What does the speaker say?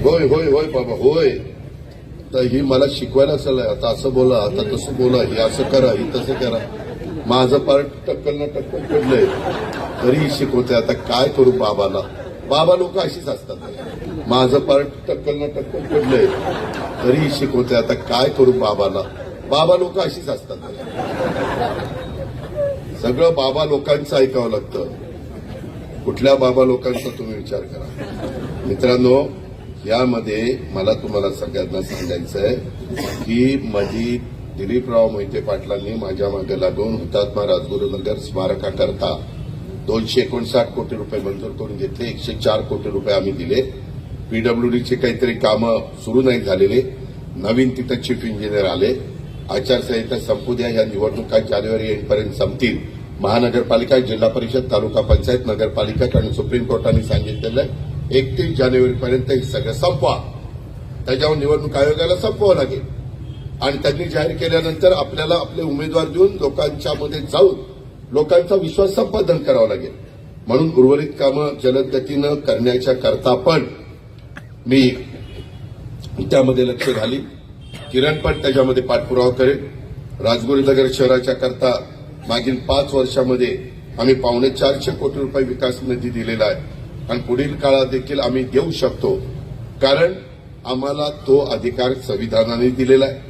होय होय होय बाबा होय. तर ही मला शिकवायला चाललंय, आता असं बोला, आता तसं बोला, हे असं करा, हे तसं करा. माझं पार्ट टक्कल ना टक्कल पडलंय तरीही शिकवते. आता काय करू बाबाला. बाबा लोक अशीच असतात. माझं पार्ट टक्कल ना टक्कल पडलंय तरीही शिकवते. आता काय करू बाबाला. बाबा लोक अशीच असतात. सगळं बाबा लोकांचं ऐकावं लागतं. कुठल्या बाबा लोकांचा तुम्ही विचार करा. मित्रांनो, यामध्ये मला तुम्हाला सगळ्यांना सांगायचं आहे की माझी दिलीपराव मोहिते पाटलांनी माझ्या मागे लागून हुतात्मा राजगुरुनगर स्मारकाकरता 259 कोटी रुपये मंजूर करून घेतले. 104 कोटी रुपये आम्ही दिले. पीडब्ल्यूडीचे काहीतरी कामं सुरू नाही झालेले. नवीन तिथं चीफ इंजिनियर आले. आचारसंहिता संपू द्या. या निवडणुका जानेवारी एंडपर्यंत संपतील. महानगरपालिका, जिल्हा परिषद, तालुका पंचायत, नगरपालिका आणि सुप्रीम कोर्टाने सांगितलेलं आहे 31 जानेवारीपर्यंत हे सगळं संपवा. त्याच्यावर निवडणूक आयोगाला संपवावं लागेल आणि त्यांनी जाहीर केल्यानंतर आपल्याला आपले उमेदवार देऊन लोकांच्या मध्ये जाऊन लोकांचा विश्वास संपादन करावा लागेल. म्हणून उर्वरित कामं जलद गतीनं करण्याच्या करता पण मी त्यामध्ये लक्ष घालीन. किरण पण त्याच्यामध्ये पाठपुरावा करेल. राजगुरुनगर शहराच्या करता मागील 5 वर्षामध्ये आम्ही 450 कोटी रुपये विकास निधी दिलेला आहे आणि पुढील काळात देखील आम्ही देऊ शकतो, कारण आम्हाला तो अधिकार संविधानाने दिलेला आहे.